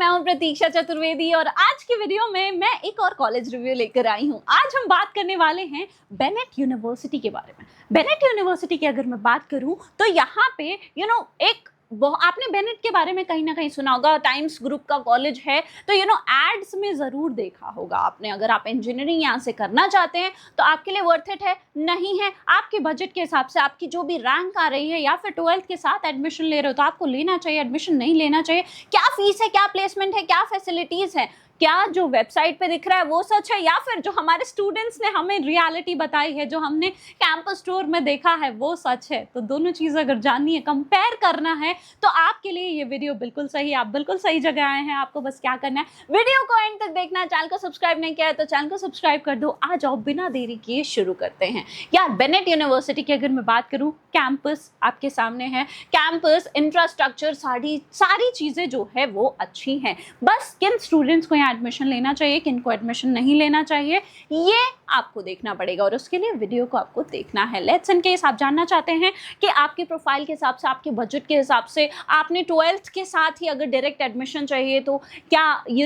मैं हूं प्रतीक्षा चतुर्वेदी और आज की वीडियो में मैं एक और कॉलेज रिव्यू लेकर आई हूं। आज हम बात करने वाले हैं बेनेट यूनिवर्सिटी के बारे में। बेनेट यूनिवर्सिटी की अगर मैं बात करूं तो यहाँ पे एक आपने बेनेट के बारे में कहीं ना कहीं सुना होगा, टाइम्स ग्रुप का कॉलेज है, तो एड्स में ज़रूर देखा होगा आपने। अगर आप इंजीनियरिंग यहाँ से करना चाहते हैं तो आपके लिए वर्थ इट है, नहीं है आपके बजट के हिसाब से, आपकी जो भी रैंक आ रही है, या फिर 12th के साथ एडमिशन ले रहे हो तो आपको लेना चाहिए, एडमिशन नहीं लेना चाहिए, क्या फीस है, क्या प्लेसमेंट है, क्या फैसिलिटीज़ है, क्या जो वेबसाइट पे दिख रहा है वो सच है, या फिर जो हमारे स्टूडेंट्स ने हमें रियलिटी बताई है, जो हमने कैंपस टूर में देखा है वो सच है। तो दोनों चीज़ अगर जाननी है, कंपेयर करना है, तो आपके लिए ये वीडियो बिल्कुल सही है। आप बिल्कुल सही जगह आए हैं। आपको बस क्या करना है, वीडियो को एंड तक देखना है। चैनल को सब्सक्राइब नहीं किया है तो चैनल को सब्सक्राइब कर दो। आ जाओ, बिना देरी किए शुरू करते हैं। यार, बेनेट यूनिवर्सिटी की अगर मैं बात करूँ, कैंपस आपके सामने है। कैंपस, इंफ्रास्ट्रक्चर, सारी चीज़ें जो है वो अच्छी हैं। बस किन स्टूडेंट्स को एडमिशन लेना चाहिए, किनको एडमिशन नहीं लेना चाहिए, ये आपको देखना पड़ेगा और उसके लिए वीडियो को आपको देखना है। लेट्स इन केस आप जानना चाहते हैं कि आपकी प्रोफाइल के हिसाब से, आपके बजट के हिसाब से, आपने 12th के साथ ही अगर डायरेक्ट एडमिशन चाहिए तो क्या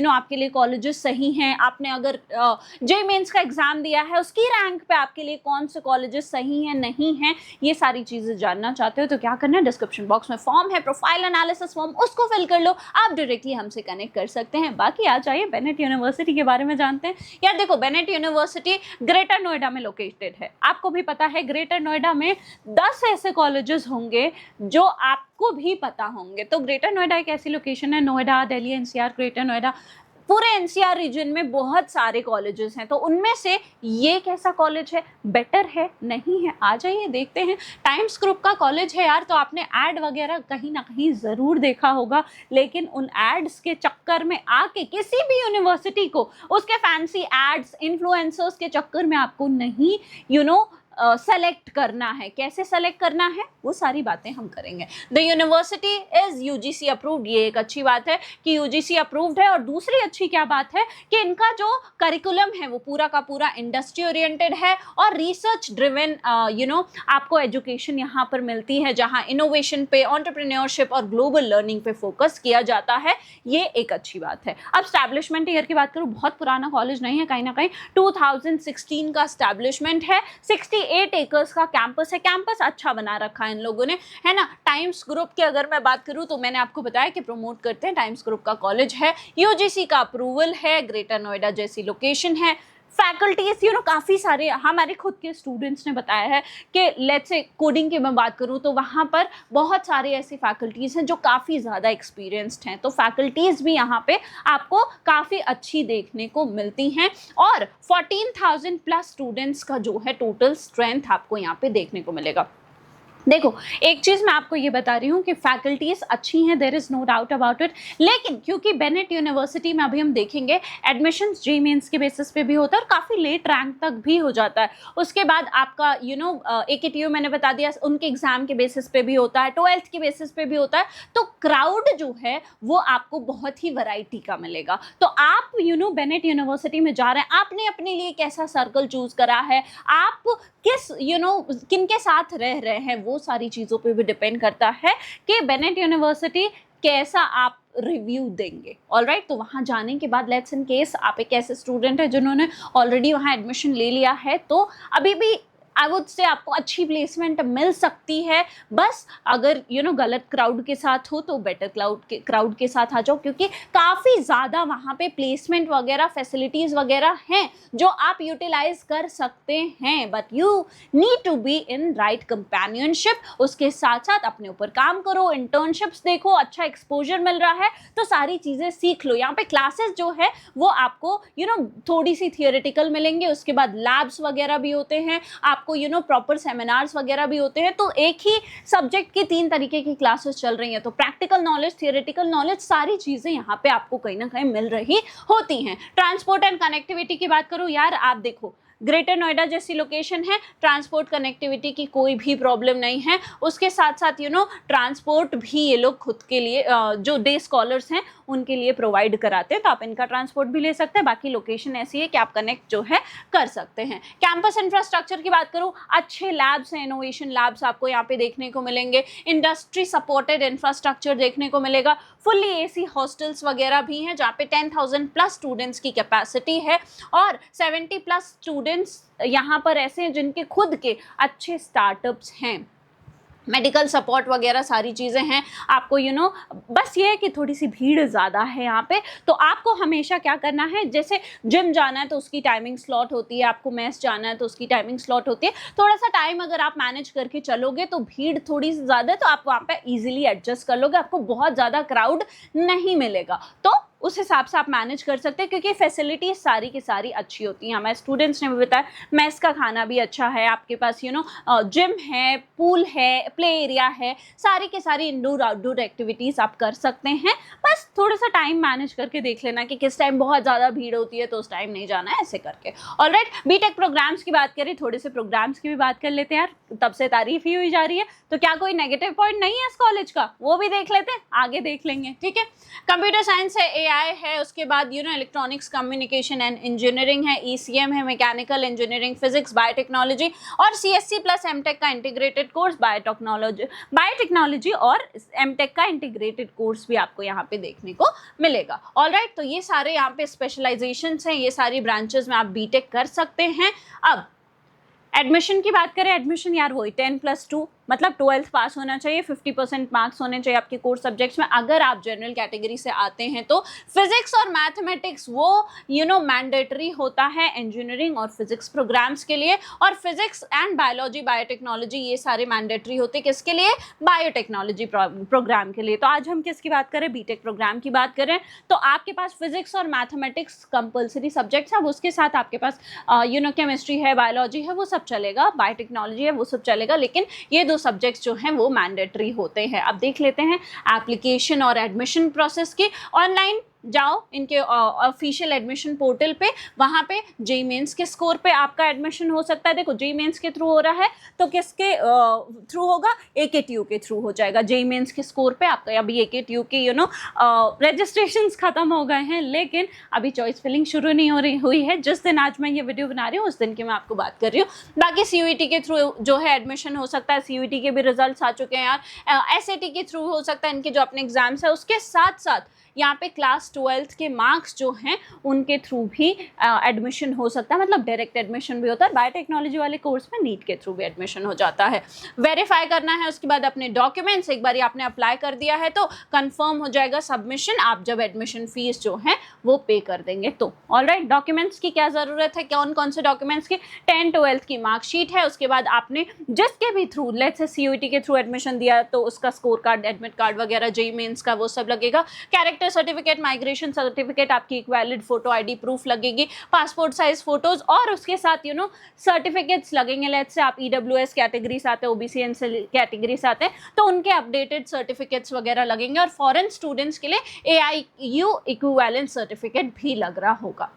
आपके लिए कॉलेजेस सही हैं। आपने अगर जे मेंस का एग्जाम दिया है, उसकी रैंक पे आपके लिए कौन से कॉलेजेस सही हैं, नहीं हैं, ये सारी चीज़ें जानना चाहते हो तो क्या करना है, डिस्क्रिप्शन बॉक्स में फॉर्म है, प्रोफाइल एनालिसिस फॉर्म, उसको फिल कर लो। आप डायरेक्टली हमसे कनेक्ट कर सकते हैं। बाकी आ जाइए बेनेट यूनिवर्सिटी के बारे में जानते हैं। यार देखो, बेनेट यूनिवर्सिटी ग्रेटर नोएडा में लोकेटेड है। आपको भी पता है ग्रेटर नोएडा में 10 ऐसे कॉलेजेस होंगे जो आपको भी पता होंगे। तो ग्रेटर नोएडा एक ऐसी लोकेशन है, नोएडा, दिल्ली एनसीआर, ग्रेटर नोएडा, पूरे एनसीआर रीजन में बहुत सारे कॉलेजेस हैं। तो उनमें से ये कैसा कॉलेज है, बेटर है, नहीं है, आ जाइए देखते हैं। टाइम्स ग्रुप का कॉलेज है यार, तो आपने ऐड वगैरह कहीं ना कहीं ज़रूर देखा होगा, लेकिन उन एड्स के चक्कर में आके किसी भी यूनिवर्सिटी को उसके फैंसी एड्स, इन्फ्लुएंसर्स के चक्कर में आपको नहीं सेलेक्ट करना है। कैसे सेलेक्ट करना है वो सारी बातें हम करेंगे। The university is UGC approved, ये एक अच्छी बात है कि यूजीसी अप्रूव्ड है। और दूसरी अच्छी क्या बात है कि इनका जो करिकुलम है वो पूरा का पूरा इंडस्ट्री ओरिएंटेड है और रिसर्च ड्रिवन आपको एजुकेशन यहाँ पर मिलती है, जहाँ इनोवेशन पे, एंटरप्रेन्योरशिप और ग्लोबल लर्निंग पे फोकस किया जाता है। ये एक अच्छी बात है। अब स्टैब्लिशमेंट ईयर की बात करूँ, बहुत पुराना कॉलेज नहीं है, कहीं ना कहीं 2016 का स्टैब्लिशमेंट है। 8 एकर्स का कैंपस है। कैंपस अच्छा बना रखा है इन लोगों ने, है ना। टाइम्स ग्रुप की अगर मैं बात करूं तो मैंने आपको बताया कि प्रमोट करते हैं, टाइम्स ग्रुप का कॉलेज है, यूजीसी का अप्रूवल है, ग्रेटर नोएडा जैसी लोकेशन है। फैकल्टीज काफ़ी सारे हमारे खुद के स्टूडेंट्स ने बताया है कि लेट्स से कोडिंग की मैं बात करूं तो वहाँ पर बहुत सारे ऐसी फैकल्टीज़ हैं जो काफ़ी ज़्यादा एक्सपीरियंस्ड हैं। तो फैकल्टीज़ भी यहाँ पे आपको काफ़ी अच्छी देखने को मिलती हैं और 14,000 प्लस स्टूडेंट्स का जो है टोटल स्ट्रेंथ आपको यहाँ पे देखने को मिलेगा। देखो, एक चीज़ मैं आपको ये बता रही हूँ कि फैकल्टीज़ अच्छी हैं, there is no doubt about it, लेकिन क्योंकि बेनेट यूनिवर्सिटी में अभी हम देखेंगे एडमिशन्स जे मेंस के बेसिस पे भी होता है और काफ़ी लेट रैंक तक भी हो जाता है। उसके बाद आपका AKTU मैंने बता दिया, उनके एग्ज़ाम के बेसिस पे भी होता है, 12th के बेसिस पे भी होता है। तो क्राउड जो है वो आपको बहुत ही वैरायटी का मिलेगा। तो आप बेनेट यूनिवर्सिटी में जा रहे हैं, आपने अपने लिए कैसा सर्कल चूज़ करा है, आप किस किन के साथ रह रहे हैं, वो सारी चीज़ों पे भी डिपेंड करता है कि बेनेट यूनिवर्सिटी कैसा आप रिव्यू देंगे। ऑलराइट, तो वहाँ जाने के बाद लेट्स इन केस आप एक ऐसे स्टूडेंट है जिन्होंने ऑलरेडी वहाँ एडमिशन ले लिया है, तो अभी भी आई वुड से आपको अच्छी प्लेसमेंट मिल सकती है। बस अगर गलत क्राउड के साथ हो तो बेटर क्राउड के साथ आ जाओ, क्योंकि काफ़ी ज़्यादा वहाँ पे प्लेसमेंट वगैरह, फैसिलिटीज़ वगैरह हैं जो आप यूटिलाइज कर सकते हैं। But you need to be in right companionship. उसके साथ साथ अपने ऊपर काम करो, इंटर्नशिप्स देखो, अच्छा एक्सपोजर मिल रहा है तो सारी चीज़ें सीख लो। यहाँ पे क्लासेस जो है वो आपको थोड़ी सी थियोरेटिकल मिलेंगे, उसके बाद लैब्स वगैरह भी होते हैं, आपको प्रॉपर सेमिनार्स वगैरह भी होते हैं। तो एक ही सब्जेक्ट की 3 तरीके की क्लासेस चल रही हैं, तो प्रैक्टिकल नॉलेज, थियोरेटिकल नॉलेज, सारी चीज़ें यहाँ पे आपको कहीं ना कहीं मिल रही होती हैं। ट्रांसपोर्ट एंड कनेक्टिविटी की बात करूँ, यार आप देखो ग्रेटर नोएडा जैसी लोकेशन है, ट्रांसपोर्ट कनेक्टिविटी की कोई भी प्रॉब्लम नहीं है। उसके साथ साथ ट्रांसपोर्ट भी ये लोग खुद के लिए जो डे स्कॉलर्स हैं उनके लिए प्रोवाइड कराते हैं, तो आप इनका ट्रांसपोर्ट भी ले सकते हैं। बाकी लोकेशन ऐसी है कि आप कनेक्ट जो है कर सकते हैं। कैंपस इंफ्रास्ट्रक्चर की बात करूँ, अच्छे लैब्स हैं, इनोवेशन लैब्स आपको यहाँ पे देखने को मिलेंगे, इंडस्ट्री सपोर्टेड इंफ्रास्ट्रक्चर देखने को मिलेगा, फुल्ली एसी हॉस्टल्स वगैरह भी हैं जहाँ पे 10,000 प्लस स्टूडेंट्स की कैपेसिटी है और 70 प्लस स्टूडेंट्स यहाँ पर ऐसे हैं जिनके खुद के अच्छे स्टार्टअप्स हैं। मेडिकल सपोर्ट वगैरह सारी चीज़ें हैं। आपको बस ये है कि थोड़ी सी भीड़ ज़्यादा है यहाँ पे, तो आपको हमेशा क्या करना है, जैसे जिम जाना है तो उसकी टाइमिंग स्लॉट होती है, आपको मेस जाना है तो उसकी टाइमिंग स्लॉट होती है। थोड़ा सा टाइम अगर आप मैनेज करके चलोगे तो भीड़ थोड़ी सी ज़्यादा है तो आप वहाँ पे ईजिली एडजस्ट कर लोगे, आपको बहुत ज़्यादा क्राउड नहीं मिलेगा। तो उस हिसाब से आप मैनेज कर सकते हैं क्योंकि फैसिलिटीज सारी की सारी अच्छी होती हैं। हमारे स्टूडेंट्स ने भी बताया मेस का खाना भी अच्छा है, आपके पास जिम है, पूल है, प्ले एरिया है, सारी के सारी इंडोर आउटडोर एक्टिविटीज़ आप कर सकते हैं। बस थोड़ा सा टाइम मैनेज करके देख लेना कि किस टाइम बहुत ज़्यादा भीड़ होती है तो उस टाइम नहीं जाना है, ऐसे करके। ऑलराइट, बीटेक प्रोग्राम्स की बात करें, थोड़े से प्रोग्राम्स की भी बात कर लेते हैं यार, तब से तारीफ ही हुई जा रही है तो क्या कोई नेगेटिव पॉइंट नहीं है इस कॉलेज का, वो भी देख लेते हैं, आगे देख लेंगे, ठीक है। कंप्यूटर साइंस है, एआई है, उसके बाद इलेक्ट्रॉनिक्स कम्युनिकेशन एंड इंजीनियरिंग है, ईसीएम है, मैकेनिकल इंजीनियरिंग, फिजिक्स, बायोटेक्नोलॉजी और सीएससी प्लस एमटेक का इंटीग्रेटेड कोर्स, बायोटेक्नोलॉजी और एमटेक का इंटीग्रेटेड कोर्स भी आपको यहाँ पे देखने को मिलेगा। ऑलराइट, तो ये सारे यहाँ पे स्पेशलाइजेशंस हैं, ये सारी ब्रांचेस में आप बीटेक कर सकते हैं। अब एडमिशन की बात करें, एडमिशन यार वही 10+2 मतलब 12th पास होना चाहिए, 50% मार्क्स होने चाहिए आपके कोर्स सब्जेक्ट्स में। अगर आप जनरल कैटेगरी से आते हैं तो फिजिक्स और मैथमेटिक्स वो मैंडेटरी होता है इंजीनियरिंग और फिजिक्स प्रोग्राम्स के लिए, और फिजिक्स एंड बायोलॉजी, बायोटेक्नोलॉजी ये सारे मैंडेटरी होते हैं किसके लिए, बायोटेक्नोलॉजी प्रोग्राम के लिए। तो आज हम किसकी बात करें, बीटेक प्रोग्राम की बात करें तो आपके पास फिजिक्स और मैथमेटिक्स कंपल्सरी सब्जेक्ट्स है, उसके साथ आपके पास केमिस्ट्री है, बायोलॉजी है, वो सब चलेगा, बायोटेक्नोलॉजी है वो सब चलेगा, लेकिन ये दो सब्जेक्ट्स जो हैं वो मैंडेटरी होते हैं। अब देख लेते हैं एप्लीकेशन और एडमिशन प्रोसेस की। ऑनलाइन जाओ इनके ऑफिशियल एडमिशन पोर्टल पे, वहाँ पे जेईई मेंस के स्कोर पे आपका एडमिशन हो सकता है। देखो जेईई मेंस के थ्रू हो रहा है तो किसके थ्रू होगा, एकेटीयू के थ्रू हो जाएगा। जेईई मेंस के स्कोर पे आपका अभी एकेटीयू के रजिस्ट्रेशंस खत्म हो गए हैं, लेकिन अभी चॉइस फिलिंग शुरू नहीं हुई है। जिस दिन आज मैं ये वीडियो बना रही हूँ उस दिन की मैं आपको बात कर रही हूँ। बाकी सीयूईटी के थ्रू जो है एडमिशन हो सकता है, सीयूईटी के भी रिजल्ट्स आ चुके हैं यार, एसएटी के थ्रू हो सकता है, इनके जो अपने एग्जाम्स है उसके साथ साथ यहाँ पे क्लास 12th के मार्क्स जो हैं उनके थ्रू भी एडमिशन हो सकता है, मतलब डायरेक्ट एडमिशन भी होता है। बायोटेक्नोलॉजी वाले कोर्स में नीट के थ्रू भी एडमिशन हो जाता है। वेरीफाई करना है उसके बाद अपने डॉक्यूमेंट्स, एक बार आपने अप्लाई कर दिया है तो कंफर्म हो जाएगा सबमिशन, आप जब एडमिशन फीस जो है वो पे कर देंगे तो। ऑलराइट, डॉक्यूमेंट्स की क्या ज़रूरत है, कौन कौन से डॉक्यूमेंट्स की, 10-12th की मार्कशीट है, उसके बाद आपने जिसके भी थ्रू, लेट्स से सीयूईटी के थ्रू एडमिशन दिया तो उसका स्कोर कार्ड, एडमिट कार्ड वगैरह, जेईई मेंस का वो सब लगेगा, कैरेक्टर सर्टिफिकेट, माइग्रेशन सर्टिफिकेट, आपकी एक वैलिड फोटो आईडी प्रूफ लगेगी, पासपोर्ट साइज फोटोज और उसके साथ सर्टिफिकेट्स लगेंगे। लेट्स से आप ईडब्ल्यूएस कैटेगरी से आते हैं, ओबीसी एनसी कैटेगरी से आते हैं तो उनके अपडेटेड सर्टिफिकेट्स वगैरह लगेंगे, और फॉरेन स्टूडेंट्स के लिए एआईयू इक्विवेलेंट सर्टिफिकेट भी लग रहा होगा।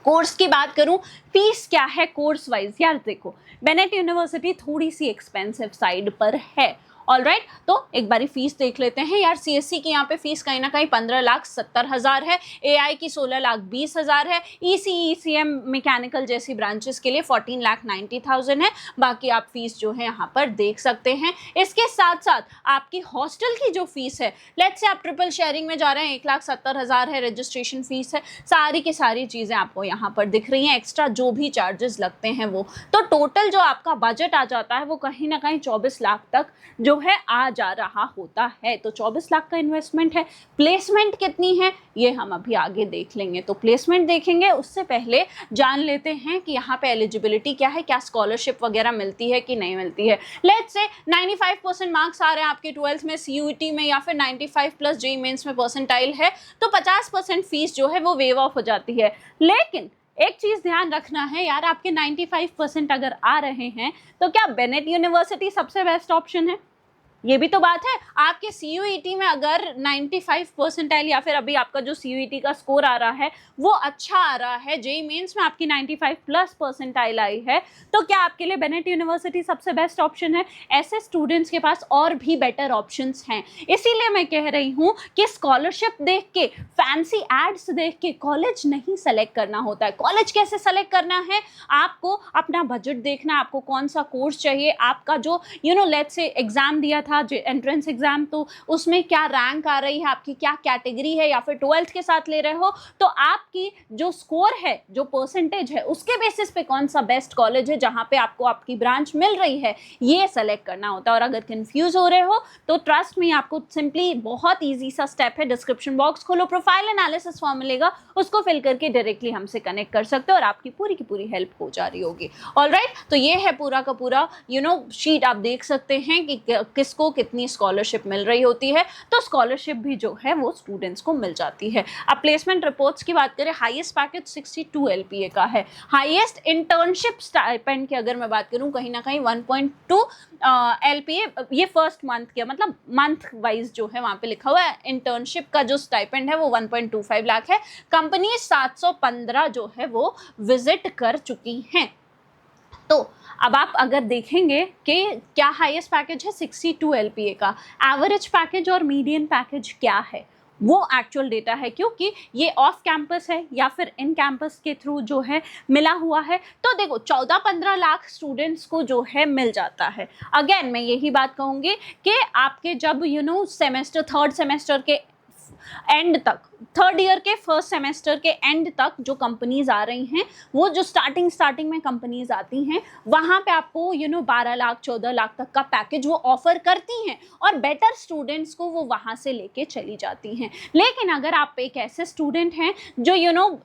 कोर्स की बात करूं, फीस क्या है कोर्स वाइज, यार देखो बेनेट यूनिवर्सिटी थोड़ी सी एक्सपेंसिव साइड पर है। ऑलराइट, तो एक बारी फीस देख लेते हैं यार। सीएससी की यहाँ पे फीस कहीं ना कहीं 15,70,000 है, एआई की 16,20,000 है, ईसीईसीएम मैकेनिकल जैसी ब्रांचेस के लिए 14,90,000 है। बाकी आप फीस जो है यहाँ पर देख सकते हैं। इसके साथ साथ आपकी हॉस्टल की जो फीस है, लेट्स से आप ट्रिपल शेयरिंग में जा रहे हैं, 1,70,000 है, रजिस्ट्रेशन फीस है, सारी की सारी चीज़ें आपको यहाँ पर दिख रही हैं, एक्स्ट्रा जो भी चार्जेस लगते हैं वो। तो टोटल जो आपका बजट आ जाता है वो कहीं ना कहीं 24 लाख तक जो है आ जा रहा होता है। तो 24 लाख का इन्वेस्टमेंट है। प्लेसमेंट कितनी है ये हम अभी आगे देख लेंगे, तो प्लेसमेंट देखेंगे उससे पहले जान लेते हैं कि यहाँ पे एलिजिबिलिटी क्या है, क्या स्कॉलरशिप वगैरह मिलती है कि नहीं मिलती है। लेट्स से 95% मार्क्स आ रहे हैं आपके 12th में, सीयूईटी में, या फिर 95 प्लस जेईई मेंस में परसेंटाइल है तो 50% फीस जो है वो वेव ऑफ हो जाती है। लेकिन एक चीज़ ध्यान रखना है यार, आपके 95% अगर आ रहे हैं तो क्या बेनेट यूनिवर्सिटी सबसे बेस्ट ऑप्शन है, ये भी तो बात है। आपके सीयूईटी में अगर 95 परसेंटाइल या फिर अभी आपका जो सीयूईटी का स्कोर आ रहा है वो अच्छा आ रहा है, जेईई मेंस में आपकी 95 प्लस परसेंटाइल आई है, तो क्या आपके लिए बेनेट यूनिवर्सिटी सबसे बेस्ट ऑप्शन है? ऐसे स्टूडेंट्स के पास और भी बेटर ऑप्शंस हैं। इसीलिए मैं कह रही हूँ कि स्कॉलरशिप देख के, फैंसी एड्स देख के कॉलेज नहीं सेलेक्ट करना होता है। कॉलेज कैसे सेलेक्ट करना है, आपको अपना बजट देखना है, आपको कौन सा कोर्स चाहिए, आपका जो लेट्स से एग्जाम दिया था था एंट्रेंस एग्जाम, तो उसमें क्या रैंक आ रही है, आपकी क्या कैटेगरी है, या फिर 12th के साथ ले रहे हो तो आपकी जो स्कोर है, जो परसेंटेज है, उसके बेसिस पे कौन सा बेस्ट कॉलेज है जहाँ पे आपको आपकी ब्रांच मिल रही है, ये सेलेक्ट करना होता है। और अगर कंफ्यूज हो रहे हो तो ट्रस्ट में आपको सिंपली बहुत ईजी सा स्टेप है, डिस्क्रिप्शन बॉक्स खोलो, प्रोफाइल एनालिसिस फॉर्म मिलेगा, उसको फिल करके डायरेक्टली हमसे कनेक्ट कर सकते हो और आपकी पूरी की पूरी हेल्प हो जा रही होगी। ऑलराइट, तो ये है पूरा का पूरा शीट। आप देख सकते हैं कि किसको कितनी स्कॉलरशिप मिल रही होती है। तो स्कॉलरशिप भी जो है वो स्टूडेंट्स को मिल जाती है। अब प्लेसमेंट रिपोर्ट्स की बात करें, हाईएस्ट पैकेज 62 LPA का है। हाईएस्ट इंटर्नशिप स्टाइपेंड की अगर मैं बात करूं, कहीं ना कहीं 1.2 LPA, ये फर्स्ट मंथ के मतलब मंथ वाइज जो है वहां पे लिखा हुआ है। इंटर्नशिप का जो स्टाइपेंड है वो 1.25 लाख है। कंपनी 715 जो है वो विजिट कर चुकी हैं। तो अब आप अगर देखेंगे कि क्या हाईएस्ट पैकेज है 62 LPA का, एवरेज पैकेज और मीडियन पैकेज क्या है, वो एक्चुअल डेटा है, क्योंकि ये ऑफ कैंपस है या फिर इन कैंपस के थ्रू जो है मिला हुआ है। तो देखो 14-15 लाख स्टूडेंट्स को जो है मिल जाता है। अगेन मैं यही बात कहूँगी कि आपके जब सेमेस्टर, थर्ड सेमेस्टर के एंड तक, थर्ड ईयर के फर्स्ट सेमेस्टर के एंड तक जो कंपनीज आ रही हैं, वो जो स्टार्टिंग में कंपनीज आती हैं, वहाँ पे आपको 12 लाख 14 लाख तक का पैकेज वो ऑफर करती हैं और बेटर स्टूडेंट्स को वो वहाँ से लेके चली जाती हैं। लेकिन अगर आप एक ऐसे स्टूडेंट हैं जो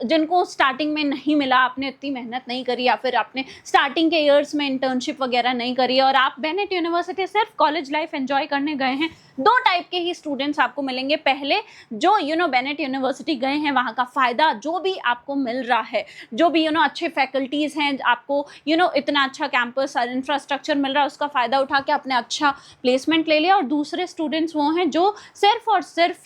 जिनको स्टार्टिंग में नहीं मिला, आपने इतनी मेहनत नहीं करी या फिर आपने स्टार्टिंग के ईयर्स में इंटर्नशिप वगैरह नहीं करी और आप बेनेट यूनिवर्सिटी सिर्फ कॉलेज लाइफ एंजॉय करने गए हैं, दो टाइप के ही स्टूडेंट्स आपको मिलेंगे। पहले जो बेनेट यूनिवर्सिटी गए हैं, वहाँ का फ़ायदा जो भी आपको मिल रहा है, जो भी अच्छे फैकल्टीज़ हैं, आपको इतना अच्छा कैंपस और इंफ्रास्ट्रक्चर मिल रहा है, उसका फ़ायदा उठा के आपने अच्छा प्लेसमेंट ले लिया। और दूसरे स्टूडेंट्स वो हैं जो सिर्फ और सिर्फ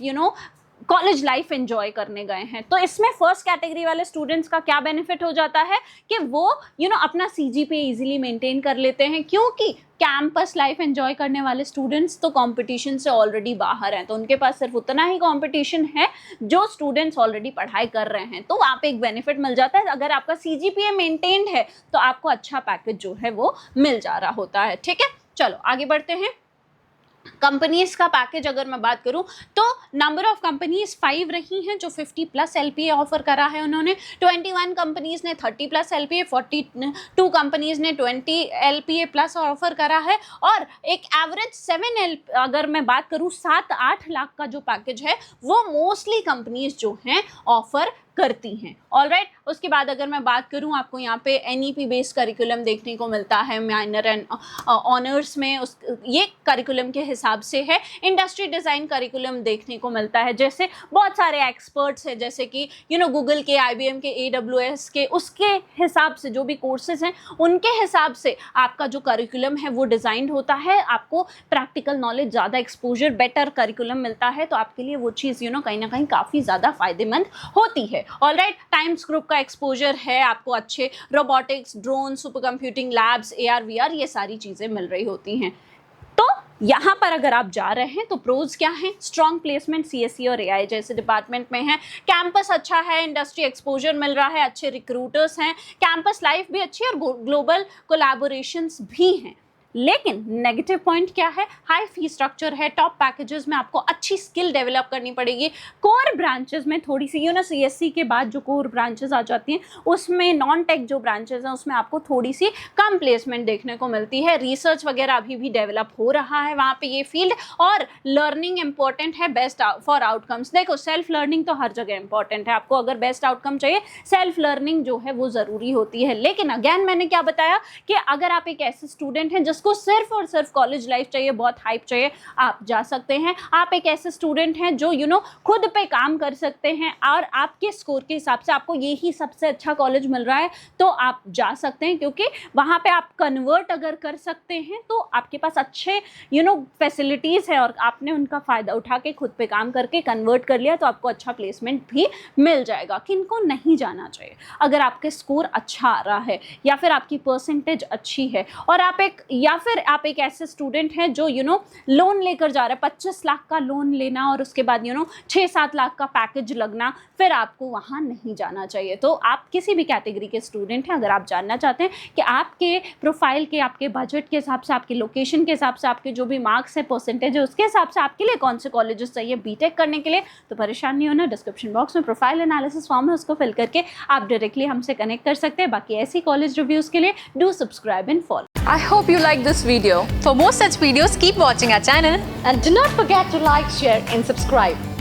कॉलेज लाइफ एंजॉय करने गए हैं। तो इसमें फर्स्ट कैटेगरी वाले स्टूडेंट्स का क्या बेनिफिट हो जाता है कि वो अपना CGPA इजीली मेंटेन कर लेते हैं, क्योंकि कैंपस लाइफ एंजॉय करने वाले स्टूडेंट्स तो कंपटीशन से ऑलरेडी बाहर हैं, तो उनके पास सिर्फ उतना ही कंपटीशन है जो स्टूडेंट्स ऑलरेडी पढ़ाई कर रहे हैं। तो वहाँ पे एक बेनिफिट मिल जाता है, अगर आपका CGPA मेंटेन्ड है तो आपको अच्छा पैकेज जो है वो मिल जा रहा होता है। ठीक है, चलो आगे बढ़ते हैं। कंपनीज का पैकेज अगर मैं बात करूं तो नंबर ऑफ कंपनीज 5 रही हैं जो 50+ LPA ऑफर करा है उन्होंने। 21 कंपनीज ने 30+ LPA, 42 कंपनीज ने 20 LPA प्लस ऑफर करा है। और एक एवरेज 7 अगर मैं बात करूं 7-8 लाख का जो पैकेज है वो मोस्टली कंपनीज जो हैं ऑफर करती हैं। ऑलराइट, उसके बाद अगर मैं बात करूं, आपको यहाँ पे NEP बेस्ड करिकुलम देखने को मिलता है माइनर एंड ऑनर्स में, उस ये करिकुलम के हिसाब से है। इंडस्ट्री डिज़ाइन करिकुलम देखने को मिलता है, जैसे बहुत सारे एक्सपर्ट्स हैं, जैसे कि गूगल के, IBM के, AWS के, उसके हिसाब से जो भी कोर्सेज हैं उनके हिसाब से आपका जो करिकुलम है वो डिज़ाइंड होता है। आपको प्रैक्टिकल नॉलेज, ज़्यादा एक्सपोजर, बेटर करिकुलम मिलता है, तो आपके लिए वो चीज़ कहीं ना कहीं काफ़ी ज़्यादा फ़ायदेमंद होती है। ऑलराइट, टाइम्स ग्रुप का एक्सपोजर है, आपको अच्छे robotics, drone, super computing labs, AR VR, ये सारी चीज़ें मिल रही होती हैं। तो यहाँ पर अगर आप जा रहे हैं तो प्रोज क्या है? स्ट्रॉन्ग प्लेसमेंट CSE और AI जैसे डिपार्टमेंट में है, कैंपस अच्छा है, इंडस्ट्री एक्सपोजर मिल रहा है, अच्छे रिक्रूटर्स हैं, कैंपस लाइफ भी अच्छी है और ग्लोबल कोलैबोरेशंस भी हैं। लेकिन नेगेटिव पॉइंट क्या है? हाई फी स्ट्रक्चर है, टॉप पैकेजेस में आपको अच्छी स्किल डेवलप करनी पड़ेगी। कोर ब्रांचेस में थोड़ी सी CSE के बाद जो कोर ब्रांचेस आ जाती हैं उसमें, नॉन टेक जो ब्रांचेस हैं उसमें आपको थोड़ी सी कम प्लेसमेंट देखने को मिलती है। रिसर्च वगैरह अभी भी डेवलप हो रहा है वहाँ पे ये फील्ड, और लर्निंग इंपॉर्टेंट है, बेस्ट फॉर आउटकम्स। देखो सेल्फ लर्निंग तो हर जगह इंपॉर्टेंट है, आपको अगर बेस्ट आउटकम चाहिए सेल्फ लर्निंग जो है वो ज़रूरी होती है। लेकिन अगेन मैंने क्या बताया कि अगर आप एक ऐसे स्टूडेंट हैं को सिर्फ और सिर्फ कॉलेज लाइफ चाहिए, बहुत हाइप चाहिए, आप जा सकते हैं। आप एक ऐसे स्टूडेंट हैं जो खुद पे काम कर सकते हैं और आपके स्कोर के हिसाब से आपको यही सबसे अच्छा कॉलेज मिल रहा है तो आप जा सकते हैं, क्योंकि वहाँ पे आप कन्वर्ट अगर कर सकते हैं तो आपके पास अच्छे फैसिलिटीज़ है और आपने उनका फ़ायदा उठा के खुद पे काम करके कन्वर्ट कर लिया तो आपको अच्छा प्लेसमेंट भी मिल जाएगा। किनको नहीं जाना चाहिए? अगर आपके स्कोर अच्छा आ रहा है या फिर आपकी परसेंटेज अच्छी है और आप एक, या या फिर आप एक ऐसे स्टूडेंट हैं जो लोन लेकर जा रहे हैं, 25 लाख का लोन लेना और उसके बाद 6-7 लाख का पैकेज लगना, फिर आपको वहाँ नहीं जाना चाहिए। तो आप किसी भी कैटेगरी के स्टूडेंट हैं, अगर आप जानना चाहते हैं कि आपके प्रोफाइल के, आपके बजट के हिसाब से, आपके लोकेशन के हिसाब से, आपके जो भी मार्क्स है, परसेंटेज है, उसके हिसाब से आपके लिए कौन से कॉलेजेस चाहिए बीटेक करने के लिए, तो परेशान नहीं होना। डिस्क्रिप्शन बॉक्स में प्रोफाइल एनालिसिस फॉर्म है, उसको फिल करके आप डायरेक्टली हमसे कनेक्ट कर सकते हैं। बाकी ऐसी कॉलेज रिव्यूज़ के लिए do subscribe and follow. I hope you like this video. For more such videos, keep watching our channel. And do not forget to like, share and subscribe.